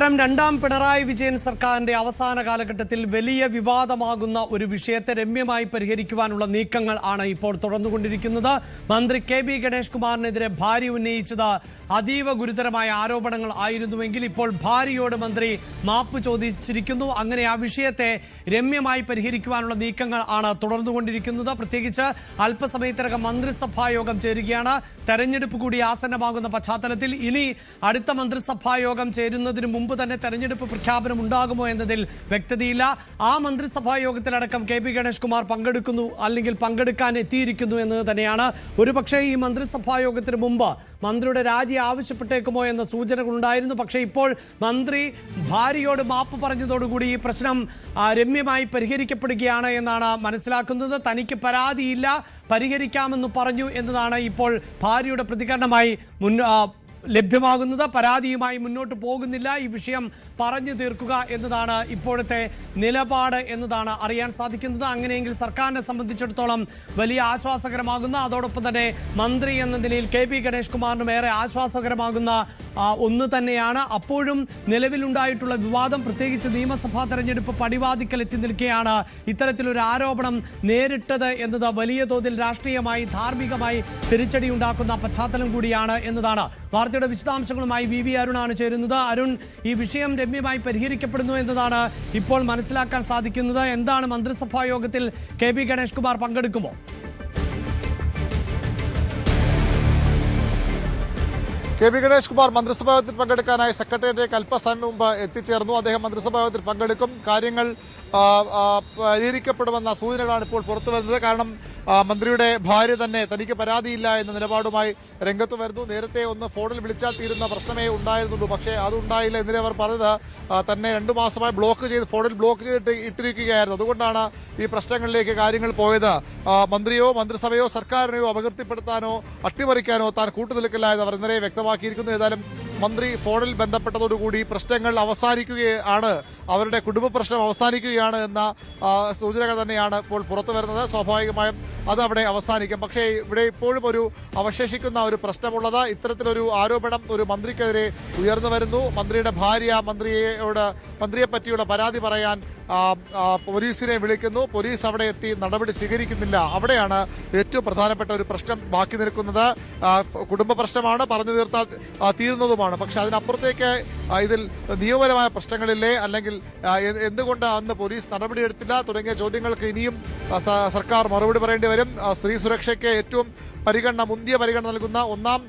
നമസ്കാരം. രണ്ടാം പിണറായി വിജയൻ സർക്കാരിന്റെ അവസാന കാലഘട്ടത്തിൽ വലിയ വിവാദമാകുന്ന ഒരു വിഷയത്തെ രമ്യമായി പരിഹരിക്കുവാനുള്ള നീക്കങ്ങൾ ആണ് ഇപ്പോൾ തുടർന്നുകൊണ്ടിരിക്കുന്നത്. മന്ത്രി KB ഗണേഷ് കുമാറിനെതിരെ ഭാര്യ ഉന്നയിച്ചത് അതീവ ഗുരുതരമായ ആരോപണങ്ങൾ ആയിരുന്നുവെങ്കിൽ ഇപ്പോൾ ഭാര്യയോട് മന്ത്രി മാപ്പ് ചോദിച്ചിരിക്കുന്നു. അങ്ങനെ ആ വിഷയത്തെ രമ്യമായി പരിഹരിക്കുവാനുള്ള നീക്കങ്ങൾ ആണ് തുടർന്നുകൊണ്ടിരിക്കുന്നത്. പ്രത്യേകിച്ച് അല്പസമയത്തിനകം മന്ത്രിസഭാ യോഗം ചേരുകയാണ്. തെരഞ്ഞെടുപ്പ് കൂടി ആസന്നമാകുന്ന പശ്ചാത്തലത്തിൽ ഇനി അടുത്ത മന്ത്രിസഭാ യോഗം ചേരുന്നതിന് മുമ്പ് തന്നെ തെരഞ്ഞെടുപ്പ് പ്രഖ്യാപനം ഉണ്ടാകുമോ എന്നതിൽ വ്യക്തതയില്ല. ആ മന്ത്രിസഭാ യോഗത്തിലടക്കം KB ഗണേഷ് കുമാർ പങ്കെടുക്കുന്നു, അല്ലെങ്കിൽ പങ്കെടുക്കാൻ എത്തിയിരിക്കുന്നു എന്നത് തന്നെയാണ്. ഒരുപക്ഷെ ഈ മന്ത്രിസഭാ യോഗത്തിന് മുമ്പ് മന്ത്രിയുടെ രാജി ആവശ്യപ്പെട്ടേക്കുമോ എന്ന സൂചനകളുണ്ടായിരുന്നു. പക്ഷേ ഇപ്പോൾ മന്ത്രി ഭാര്യയോട് മാപ്പ് പറഞ്ഞതോടുകൂടി ഈ പ്രശ്നം രമ്യമായി പരിഹരിക്കപ്പെടുകയാണ് എന്നാണ് മനസ്സിലാക്കുന്നത്. തനിക്ക് പരാതിയില്ല, പരിഹരിക്കാമെന്ന് പറഞ്ഞു എന്നതാണ് ഇപ്പോൾ ഭാര്യയുടെ പ്രതികരണമായി ലഭ്യമാകുന്നത്. പരാതിയുമായി മുന്നോട്ട് പോകുന്നില്ല, ഈ വിഷയം പറഞ്ഞു തീർക്കുക എന്നതാണ് ഇപ്പോഴത്തെ നിലപാട് എന്നതാണ് അറിയാൻ സാധിക്കുന്നത്. അങ്ങനെയെങ്കിൽ സർക്കാരിനെ സംബന്ധിച്ചിടത്തോളം വലിയ ആശ്വാസകരമാകുന്ന, അതോടൊപ്പം തന്നെ മന്ത്രി എന്ന നിലയിൽ KB ഗണേഷ് കുമാറിനും ഏറെ ആശ്വാസകരമാകുന്ന ഒന്ന് തന്നെയാണ്. അപ്പോഴും നിലവിലുണ്ടായിട്ടുള്ള വിവാദം, പ്രത്യേകിച്ച് നിയമസഭാ തെരഞ്ഞെടുപ്പ് പടിവാതിക്കൽ എത്തി നിൽക്കുകയാണ് ഇത്തരത്തിലൊരു ആരോപണം നേരിട്ടത് എന്നത് വലിയ തോതിൽ രാഷ്ട്രീയമായി ധാർമ്മികമായി തിരിച്ചടി ഉണ്ടാക്കുന്ന പശ്ചാത്തലം കൂടിയാണ് എന്നതാണ്. വാർത്തയുടെ വിശദാംശങ്ങളുമായി VV അരുണാണ് ചേരുന്നത്. അരുൺ, ഈ വിഷയം രമ്യമായി പരിഹരിക്കപ്പെടുന്നു എന്നതാണ് ഇപ്പോൾ മനസ്സിലാക്കാൻ സാധിക്കുന്നത്. എന്താണ് മന്ത്രിസഭാ യോഗത്തിൽ KB ഗണേഷ് കുമാർ പങ്കെടുക്കുമോ? KB ഗണേഷ് കുമാർ മന്ത്രിസഭാ യോഗത്തിൽ പങ്കെടുക്കാനായി സെക്രട്ടേറിയറ്റിലേക്ക് അല്പസമയം മുമ്പ് എത്തിച്ചേർന്നു. അദ്ദേഹം മന്ത്രിസഭാ യോഗത്തിൽ പങ്കെടുക്കും. കാര്യങ്ങൾ പരിഹരിക്കപ്പെടുമെന്ന സൂചനകളാണ് ഇപ്പോൾ പുറത്തു വരുന്നത്. കാരണം മന്ത്രിയുടെ ഭാര്യ തന്നെ തനിക്ക് പരാതിയില്ല എന്ന നിലപാടുമായി രംഗത്ത് വരുന്നു. നേരത്തെ ഒന്ന് ഫോണിൽ വിളിച്ചാൽ തീരുന്ന പ്രശ്നമേ ഉണ്ടായിരുന്നുള്ളൂ, പക്ഷേ അതുണ്ടായില്ല. ഇന്നലെ അവർ പറഞ്ഞത് തന്നെ 2 മാസമായി ഫോണിൽ ബ്ലോക്ക് ചെയ്തിട്ട് ഇട്ടിരിക്കുകയായിരുന്നു. അതുകൊണ്ടാണ് ഈ പ്രശ്നങ്ങളിലേക്ക് കാര്യങ്ങൾ പോയത്. മന്ത്രിയോ മന്ത്രിസഭയോ സർക്കാരിനെയോ അപകീർത്തിപ്പെടുത്താനോ അട്ടിമറിക്കാനോ താൻ കൂട്ടുനിൽക്കില്ല എന്ന് അവർ ഇന്നലെ വ്യക്തമാക്കിയിരിക്കുന്നു. ഏതായാലും മന്ത്രി ഫോണിൽ ബന്ധപ്പെട്ടതോടുകൂടി പ്രശ്നങ്ങൾ അവസാനിക്കുകയാണ്, അവരുടെ കുടുംബ പ്രശ്നം അവസാനിക്കുകയാണ് എന്ന സൂചനകൾ തന്നെയാണ് ഇപ്പോൾ പുറത്തു വരുന്നത്. സ്വാഭാവികമായും അത് അവിടെ അവസാനിക്കും. പക്ഷേ ഇവിടെ ഇപ്പോഴും ഒരു അവശേഷിക്കുന്ന ഒരു പ്രശ്നമുള്ളത്, ഇത്തരത്തിലൊരു ആരോപണം ഒരു മന്ത്രിക്കെതിരെ ഉയർന്നു വരുന്നു. മന്ത്രിയുടെ ഭാര്യ മന്ത്രിയെ പറ്റിയുള്ള പരാതി പറയാൻ പോലീസിനെ വിളിക്കുന്നു. പോലീസ് അവിടെ എത്തി നടപടി സ്വീകരിക്കുന്നില്ല. അവിടെയാണ് ഏറ്റവും പ്രധാനപ്പെട്ട ഒരു പ്രശ്നം ബാക്കി നിൽക്കുന്നത്. കുടുംബ പ്രശ്നമാണ്, പറഞ്ഞു തീർത്താൽ തീരുന്നതുമാണ്. പക്ഷെ അതിനപ്പുറത്തേക്ക് ഇതിൽ നിയമപരമായ പ്രശ്നങ്ങളില്ലേ, അല്ലെങ്കിൽ എന്തുകൊണ്ട് അന്ന് പോലീസ് നടപടിയെടുത്തില്ല തുടങ്ങിയ ചോദ്യങ്ങൾക്ക് ഇനിയും സർക്കാർ മറുപടി പറയേണ്ടി വരും. സ്ത്രീ സുരക്ഷയ്ക്ക് ഏറ്റവും മുന്തിയ പരിഗണന നൽകുന്ന ഒന്നാം